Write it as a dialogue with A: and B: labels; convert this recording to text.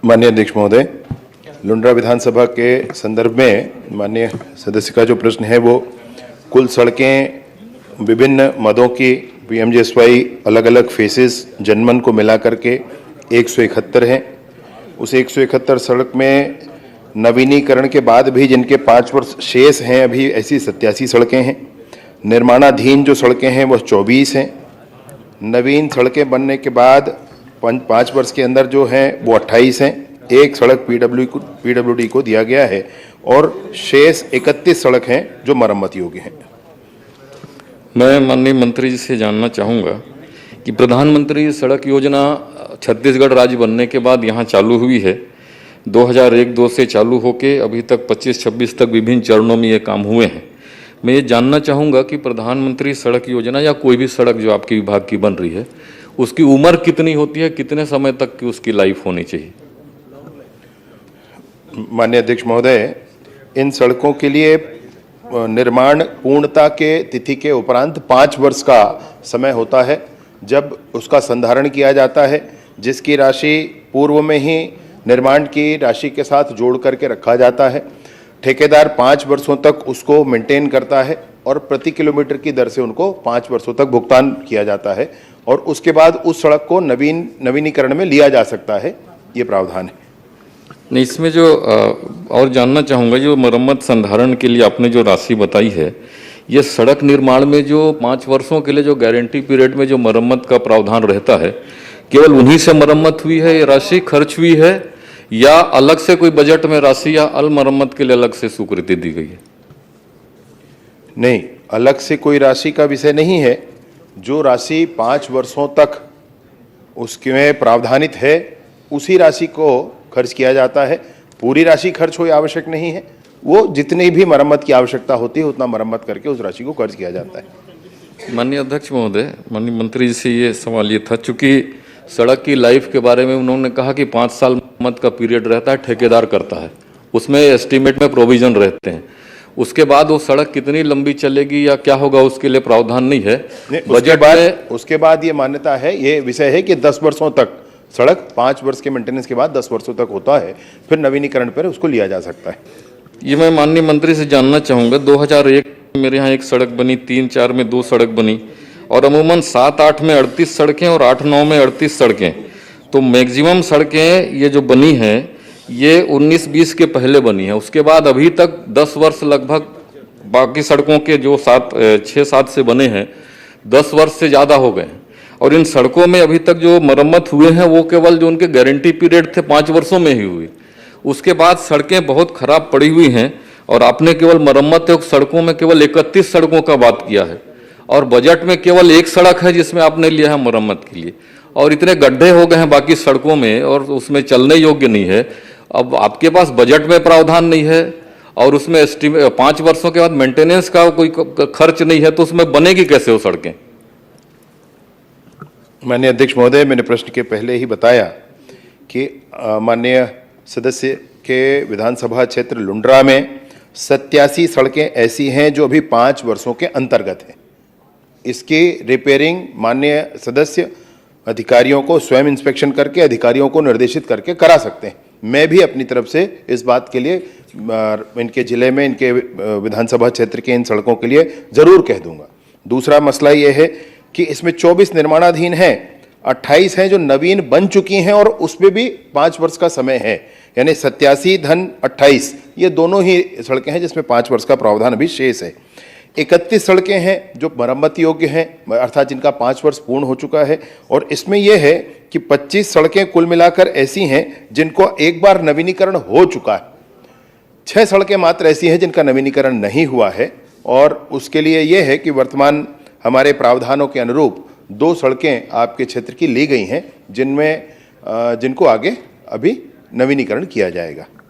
A: माननीय अध्यक्ष महोदय, लुंड्रा विधानसभा के संदर्भ में माननीय सदस्य का जो प्रश्न है वो कुल सड़कें विभिन्न मदों की पीएमजीएसवाई अलग अलग फेसेस जनमन को मिला करके 171 हैं। उस 171 सड़क में नवीनीकरण के बाद भी जिनके 5 वर्ष शेष हैं अभी ऐसी 87 सड़कें हैं। निर्माणाधीन जो सड़कें हैं वह 24 हैं। नवीन सड़कें बनने के बाद 5 वर्ष के अंदर जो हैं वो 28 हैं। एक सड़क पीडब्ल्यूडी को दिया गया है और शेष 31 सड़क हैं जो मरम्मत योग्य हैं।
B: मैं माननीय मंत्री जी से जानना चाहूँगा कि प्रधानमंत्री सड़क योजना छत्तीसगढ़ राज्य बनने के बाद यहाँ चालू हुई है। 2001-2 से चालू होके अभी तक 25-26 तक विभिन्न चरणों में ये काम हुए हैं। मैं ये जानना चाहूँगा कि प्रधानमंत्री सड़क योजना या कोई भी सड़क जो आपके विभाग की बन रही है उसकी उम्र कितनी होती है, कितने समय तक की उसकी लाइफ होनी चाहिए?
A: माननीय अध्यक्ष महोदय, इन सड़कों के लिए निर्माण पूर्णता के तिथि के उपरांत 5 वर्ष का समय होता है जब उसका संधारण किया जाता है, जिसकी राशि पूर्व में ही निर्माण की राशि के साथ जोड़ करके रखा जाता है। ठेकेदार 5 वर्षों तक उसको मेंटेन करता है और प्रति किलोमीटर की दर से उनको 5 वर्षों तक भुगतान किया जाता है और उसके बाद उस सड़क को नवीनीकरण में लिया जा सकता है। ये प्रावधान है।
B: नहीं, इसमें जो और जानना चाहूँगा, जो मरम्मत संधारण के लिए आपने जो राशि बताई है, ये सड़क निर्माण में जो 5 वर्षों के लिए जो गारंटी पीरियड में जो मरम्मत का प्रावधान रहता है, केवल उन्हीं से मरम्मत हुई है, ये राशि खर्च हुई है या अलग से कोई बजट में राशि या अल मरम्मत के लिए अलग से स्वीकृति दी गई है?
A: नहीं, अलग से कोई राशि का विषय नहीं है। जो राशि 5 वर्षों तक उसमें प्रावधानित है उसी राशि को खर्च किया जाता है। पूरी राशि खर्च हो आवश्यक नहीं है। वो जितनी भी मरम्मत की आवश्यकता होती है उतना मरम्मत करके उस राशि को खर्च किया जाता है।
B: माननीय अध्यक्ष महोदय, माननीय मंत्री जी से ये सवाल ये था, चूंकि सड़क की लाइफ के बारे में उन्होंने कहा कि 5 साल मरम्मत का पीरियड रहता है, ठेकेदार करता है, उसमें एस्टीमेट में प्रोविजन रहते हैं। उसके बाद वो सड़क कितनी लंबी चलेगी या क्या होगा उसके लिए प्रावधान नहीं है बजट में।
A: उसके बाद ये मान्यता है, ये विषय है कि 10 वर्षों तक सड़क 5 वर्ष के मेंटेनेंस के बाद 10 वर्षों तक होता है, फिर नवीनीकरण पर उसको लिया जा सकता है।
B: ये मैं माननीय मंत्री से जानना चाहूँगा, 2001 मेरे यहाँ एक सड़क बनी, 3-4 में 2 सड़क बनी और अमूमन 7-8 में 38 सड़कें और 8-9 में 38 सड़कें। तो मैक्सिमम सड़कें ये जो बनी हैं ये 19-20 के पहले बनी है। उसके बाद अभी तक 10 वर्ष लगभग बाकी सड़कों के जो 6-7 से बने हैं 10 वर्ष से ज़्यादा हो गए और इन सड़कों में अभी तक जो मरम्मत हुए हैं वो केवल जो उनके गारंटी पीरियड थे 5 वर्षों में ही हुई। उसके बाद सड़कें बहुत खराब पड़ी हुई हैं और आपने केवल मरम्मत सड़कों में केवल 31 सड़कों का बात किया है और बजट में केवल 1 सड़क है जिसमें आपने लिया है मरम्मत के लिए और इतने गड्ढे हो गए हैं बाकी सड़कों में और उसमें चलने योग्य नहीं है। अब आपके पास बजट में प्रावधान नहीं है और उसमें 5 वर्षों के बाद मेंटेनेंस का कोई खर्च नहीं है, तो उसमें बनेगी कैसे वो सड़कें?
A: माननीय अध्यक्ष महोदय, मैंने प्रश्न के पहले ही बताया कि माननीय सदस्य के विधानसभा क्षेत्र लुंड्रा में 87 सड़कें ऐसी हैं जो अभी 5 वर्षों के अंतर्गत हैं। इसकी रिपेयरिंग माननीय सदस्य अधिकारियों को स्वयं इंस्पेक्शन करके अधिकारियों को निर्देशित करके करा सकते हैं। मैं भी अपनी तरफ से इस बात के लिए इनके जिले में इनके विधानसभा क्षेत्र के इन सड़कों के लिए ज़रूर कह दूंगा। दूसरा मसला ये है कि इसमें 24 निर्माणाधीन हैं, 28 हैं जो नवीन बन चुकी हैं और उसमें भी 5 वर्ष का समय है, यानी 87-28 ये दोनों ही सड़कें हैं जिसमें 5 वर्ष का प्रावधान अभी शेष है। 31 सड़कें हैं जो मरम्मत योग्य हैं, अर्थात जिनका 5 वर्ष पूर्ण हो चुका है और इसमें यह है कि 25 सड़कें कुल मिलाकर ऐसी हैं जिनको एक बार नवीनीकरण हो चुका है। 6 सड़कें मात्र ऐसी हैं जिनका नवीनीकरण नहीं हुआ है और उसके लिए यह है कि वर्तमान हमारे प्रावधानों के अनुरूप 2 सड़कें आपके क्षेत्र की ली गई हैं जिनको आगे अभी नवीनीकरण किया जाएगा।